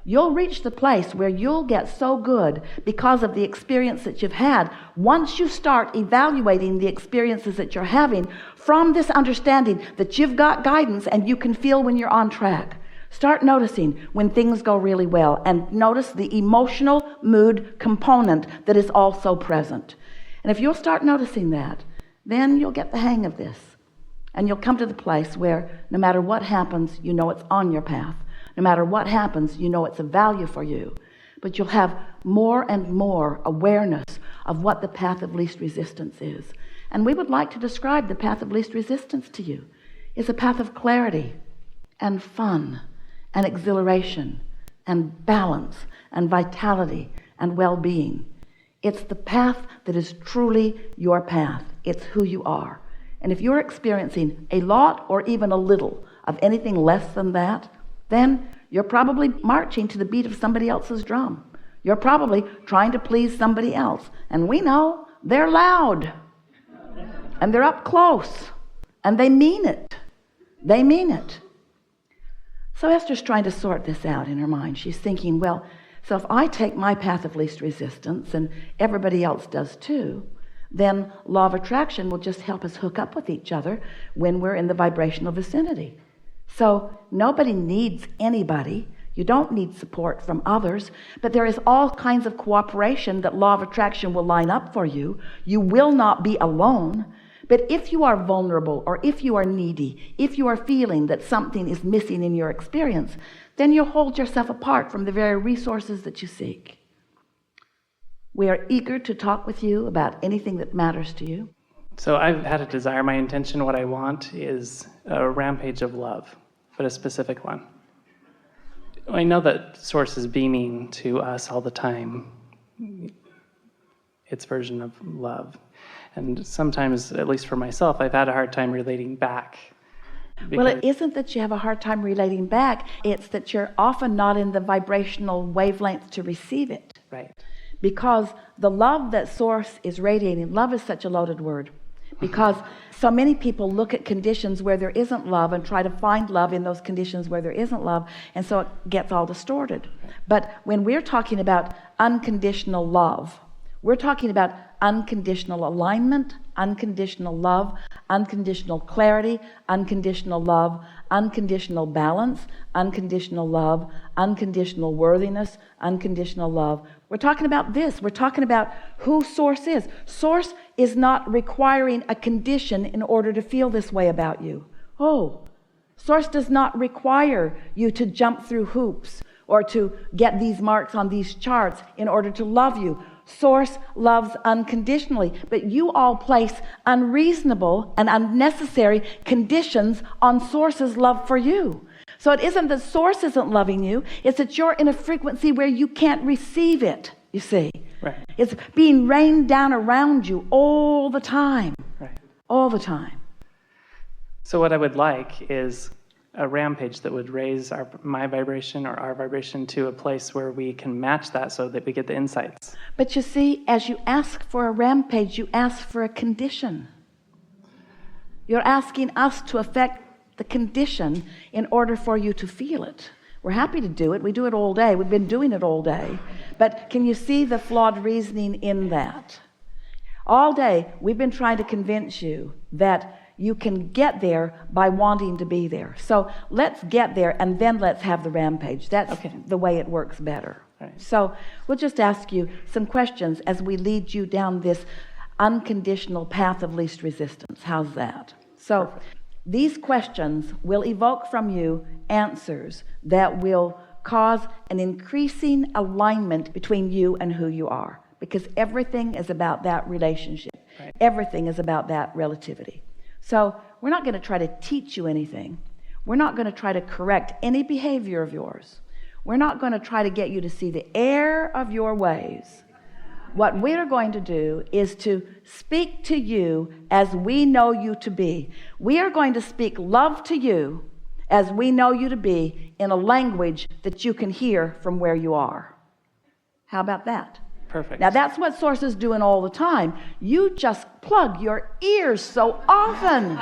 You'll reach the place where you'll get so good because of the experience that you've had. Once you start evaluating the experiences that you're having from this understanding that you've got guidance and you can feel when you're on track. Start noticing when things go really well, and notice the emotional mood component that is also present. And if you'll start noticing that, then you'll get the hang of this. And you'll come to the place where no matter what happens, you know it's on your path. No matter what happens, you know it's of value for you. But you'll have more and more awareness of what the path of least resistance is. And we would like to describe the path of least resistance to you. It's a path of clarity and fun and exhilaration and balance and vitality and well-being. It's the path that is truly your path. It's who you are. And if you're experiencing a lot or even a little of anything less than that, then you're probably marching to the beat of somebody else's drum. You're probably trying to please somebody else. And we know they're loud. And they're up close. And they mean it. They mean it. So Esther's trying to sort this out in her mind. She's thinking, well, so if I take my path of least resistance and everybody else does too, then law of attraction will just help us hook up with each other when we're in the vibrational vicinity. So nobody needs anybody. You don't need support from others, but there is all kinds of cooperation that law of attraction will line up for you. You will not be alone. But if you are vulnerable, or if you are needy, if you are feeling that something is missing in your experience, then you hold yourself apart from the very resources that you seek. We are eager to talk with you about anything that matters to you. So I've had a desire. My intention, what I want, is a rampage of love, but a specific one. I know that Source is beaming to us all the time its version of love. And sometimes, at least for myself, I've had a hard time relating back. Well, it isn't that you have a hard time relating back. It's that you're often not in the vibrational wavelength to receive it. Right. Because the love that Source is radiating, love is such a loaded word. Because so many people look at conditions where there isn't love and try to find love in those conditions where there isn't love, and so it gets all distorted. But when we're talking about unconditional love, we're talking about unconditional alignment, unconditional love, unconditional clarity, unconditional love, unconditional balance, unconditional love, unconditional worthiness, unconditional love. We're talking about this. We're talking about who Source is. Source is not requiring a condition in order to feel this way about you. Oh, Source does not require you to jump through hoops or to get these marks on these charts in order to love you. Source loves unconditionally, but you all place unreasonable and unnecessary conditions on Source's love for you. So it isn't that Source isn't loving you, it's that you're in a frequency where you can't receive it, you see. Right. It's being rained down around you all the time. Right. All the time. So what I would like is a rampage that would raise my vibration or our vibration to a place where we can match that so that we get the insights. But you see, as you ask for a rampage, you ask for a condition. You're asking us to affect the condition in order for you to feel it. We're happy to do it. We do it all day. We've been doing it all day. But can you see the flawed reasoning in that? All day, we've been trying to convince you that you can get there by wanting to be there. So let's get there and then let's have the rampage. That's the way it works better. Right. So we'll just ask you some questions as we lead you down this unconditional path of least resistance. How's that? So perfect. These questions will evoke from you answers that will cause an increasing alignment between you and who you are, because everything is about that relationship. Right. Everything is about that relativity. So we're not going to try to teach you anything. We're not going to try to correct any behavior of yours. We're not going to try to get you to see the error of your ways. What we're going to do is to speak to you as we know you to be. We are going to speak love to you as we know you to be in a language that you can hear from where you are. How about that? Perfect. Now that's what Source is doing all the time. You just plug your ears so often.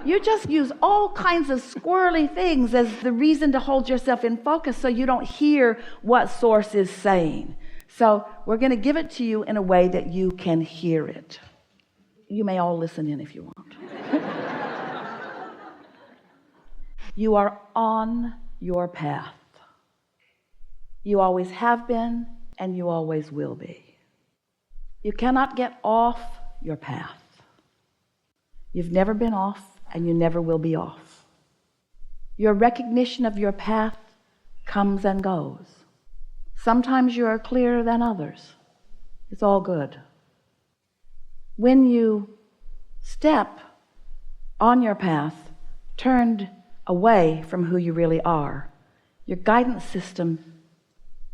You just use all kinds of squirrely things as the reason to hold yourself in focus so you don't hear what Source is saying. So we're going to give it to you in a way that you can hear it. You may all listen in if you want. You are on your path. You always have been, and you always will be. You cannot get off your path. You've never been off, and you never will be off. Your recognition of your path comes and goes. Sometimes you are clearer than others. It's all good. When you step on your path, turned away from who you really are, your guidance system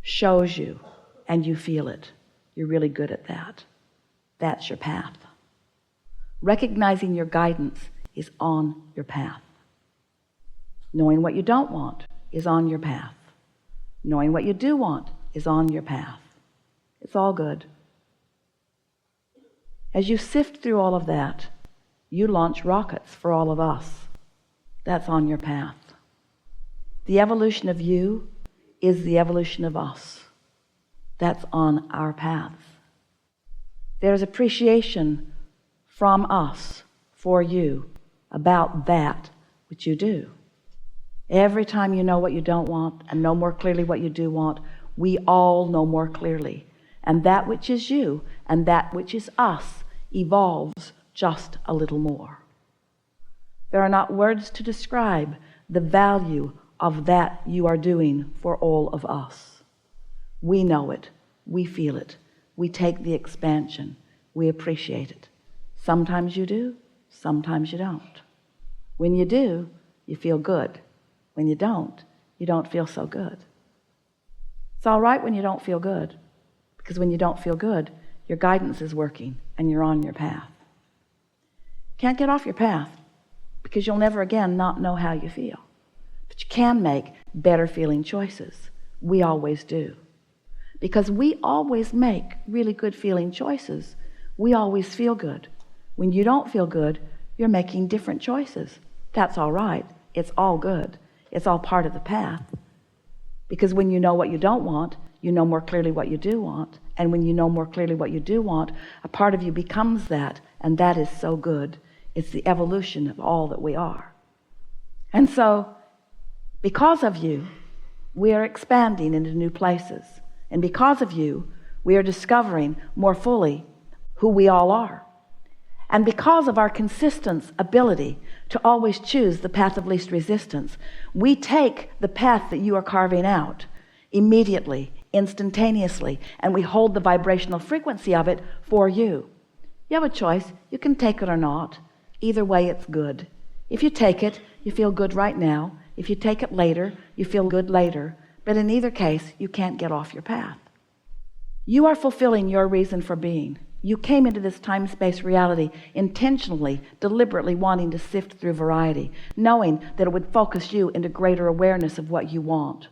shows you, and you feel it. You're really good at that. That's your path. Recognizing your guidance is on your path. Knowing what you don't want is on your path. Knowing what you do want is on your path. It's all good. As you sift through all of that, you launch rockets for all of us. That's on your path. The evolution of you is the evolution of us. That's on our paths. There's appreciation from us for you about that which you do. Every time you know what you don't want and know more clearly what you do want, we all know more clearly. And that which is you and that which is us evolves just a little more. There are not words to describe the value of that you are doing for all of us. We know it. We feel it. We take the expansion. We appreciate it. Sometimes you do, sometimes you don't. When you do, you feel good. When you don't feel so good. It's all right when you don't feel good, because when you don't feel good, your guidance is working and you're on your path. Can't get off your path because you'll never again not know how you feel. But you can make better feeling choices. We always do. Because we always make really good feeling choices. We always feel good. When you don't feel good, you're making different choices. That's all right. It's all good. It's all part of the path. Because when you know what you don't want, you know more clearly what you do want. And when you know more clearly what you do want, a part of you becomes that, and that is so good. It's the evolution of all that we are. And so, because of you, we are expanding into new places. And because of you, we are discovering more fully who we all are. And because of our consistent ability to always choose the path of least resistance, we take the path that you are carving out immediately, instantaneously, and we hold the vibrational frequency of it for you. You have a choice. You can take it or not. Either way, it's good. If you take it, you feel good right now. If you take it later, you feel good later. But in either case, you can't get off your path. You are fulfilling your reason for being. You came into this time-space reality intentionally, deliberately wanting to sift through variety, knowing that it would focus you into greater awareness of what you want.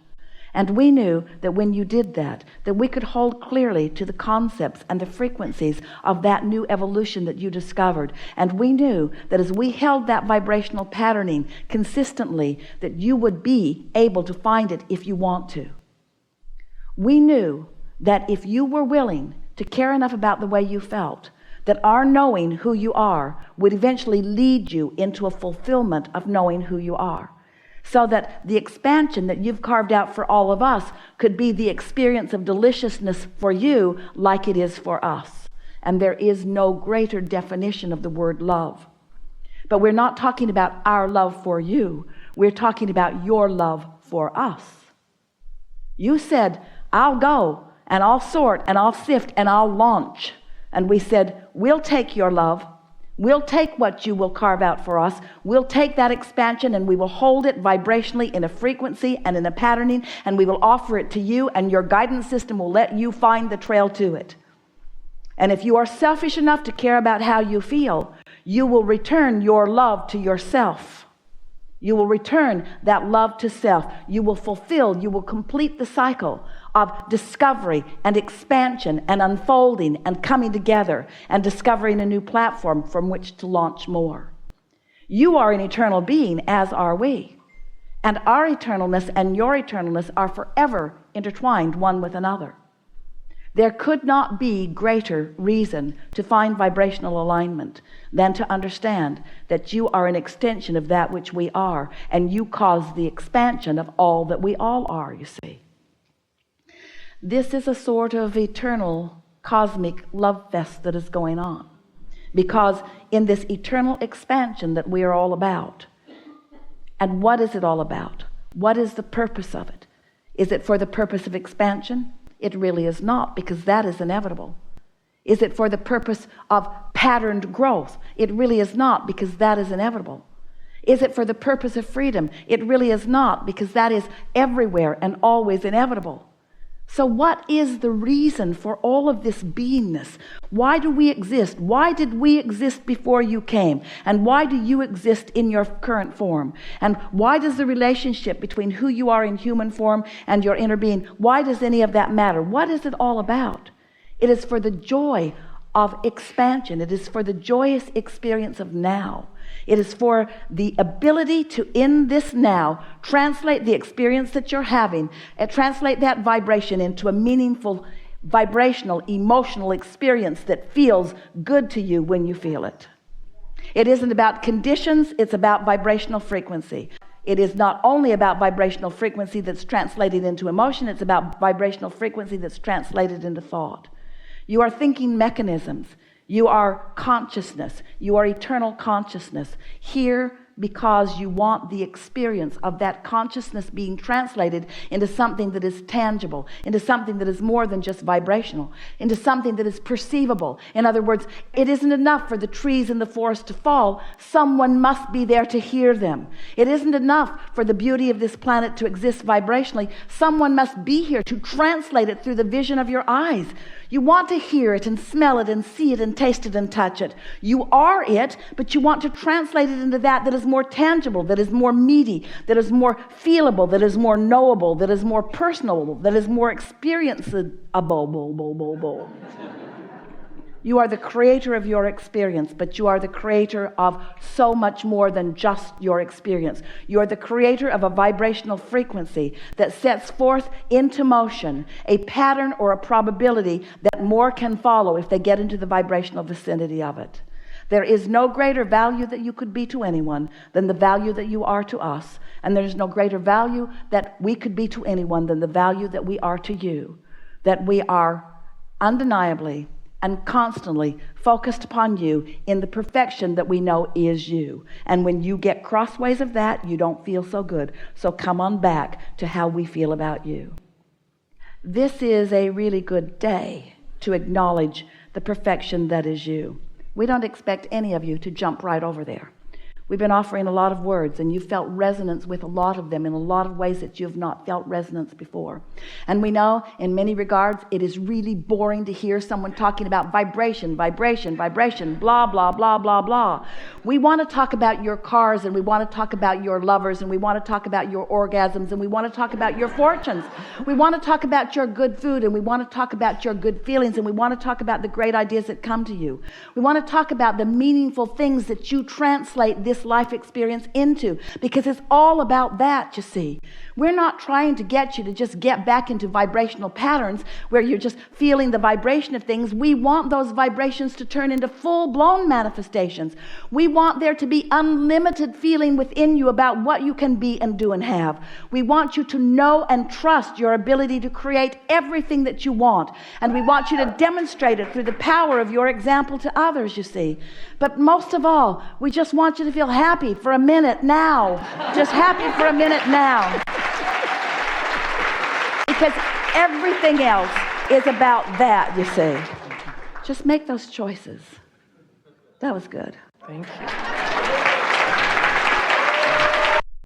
And we knew that when you did that we could hold clearly to the concepts and the frequencies of that new evolution that you discovered. And we knew that as we held that vibrational patterning consistently, that you would be able to find it if you want to. We knew that if you were willing to care enough about the way you felt, that our knowing who you are would eventually lead you into a fulfillment of knowing who you are. So that the expansion that you've carved out for all of us could be the experience of deliciousness for you like it is for us. And there is no greater definition of the word love. But we're not talking about our love for you. We're talking about your love for us. You said, I'll go and I'll sort and I'll sift and I'll launch. And we said, we'll take your love. We'll take what you will carve out for us. We'll take that expansion and we will hold it vibrationally in a frequency and in a patterning, and we will offer it to you, and your guidance system will let you find the trail to it. And if you are selfish enough to care about how you feel, you will return your love to yourself. You will return that love to self. You will fulfill, you will complete the cycle of discovery and expansion and unfolding and coming together and discovering a new platform from which to launch more. You are an eternal being, as are we. And our eternalness and your eternalness are forever intertwined one with another. There could not be greater reason to find vibrational alignment than to understand that you are an extension of that which we are, and you cause the expansion of all that we all are, you see. This is a sort of eternal cosmic love fest that is going on, because in this eternal expansion that we are all about. And what is it all about? What is the purpose of it? Is it for the purpose of expansion? It really is not, because that is inevitable. Is it for the purpose of patterned growth? It really is not, because that is inevitable. Is it for the purpose of freedom? It really is not, because that is everywhere and always inevitable. So what is the reason for all of this beingness? Why do we exist? Why did we exist before you came? And why do you exist in your current form? And why does the relationship between who you are in human form and your inner being, why does any of that matter? What is it all about? It is for the joy of expansion. It is for the joyous experience of now. It is for the ability to, in this now, translate the experience that you're having and translate that vibration into a meaningful, vibrational, emotional experience that feels good to you when you feel it. It isn't about conditions, it's about vibrational frequency. It is not only about vibrational frequency that's translated into emotion, it's about vibrational frequency that's translated into thought. You are thinking mechanisms. You are consciousness. You are eternal consciousness. Here because you want the experience of that consciousness being translated into something that is tangible, into something that is more than just vibrational, into something that is perceivable. In other words, it isn't enough for the trees in the forest to fall. Someone must be there to hear them. It isn't enough for the beauty of this planet to exist vibrationally. Someone must be here to translate it through the vision of your eyes. You want to hear it and smell it and see it and taste it and touch it. You are it, but you want to translate it into that is more tangible, that is more meaty, that is more feelable, that is more knowable, that is more personable, that is more experienceable. You are the creator of your experience, but you are the creator of so much more than just your experience. You are the creator of a vibrational frequency that sets forth into motion a pattern or a probability that more can follow if they get into the vibrational vicinity of it. There is no greater value that you could be to anyone than the value that you are to us. And there's no greater value that we could be to anyone than the value that we are to you. That we are undeniably and constantly focused upon you in the perfection that we know is you. And when you get crossways of that, you don't feel so good. So come on back to how we feel about you. This is a really good day to acknowledge the perfection that is you. We don't expect any of you to jump right over there. We've been offering a lot of words, and you felt resonance with a lot of them in a lot of ways that you have not felt resonance before. And we know in many regards it is really boring to hear someone talking about vibration, vibration, vibration, blah, blah, blah, blah, blah. We want to talk about your cars, and we want to talk about your lovers, and we want to talk about your orgasms, and we want to talk about your fortunes. We want to talk about your good food, and we want to talk about your good feelings, and we want to talk about the great ideas that come to you. We want to talk about the meaningful things that you translate this life experience into, because it's all about that, you see. We're not trying to get you to just get back into vibrational patterns where you're just feeling the vibration of things. We want those vibrations to turn into full-blown manifestations. We want there to be unlimited feeling within you about what you can be and do and have. We want you to know and trust your ability to create everything that you want. And we want you to demonstrate it through the power of your example to others, you see. But most of all, we just want you to feel happy for a minute now. Just happy for a minute now. Because everything else is about that, you see. Just make those choices. That was good. Thank you.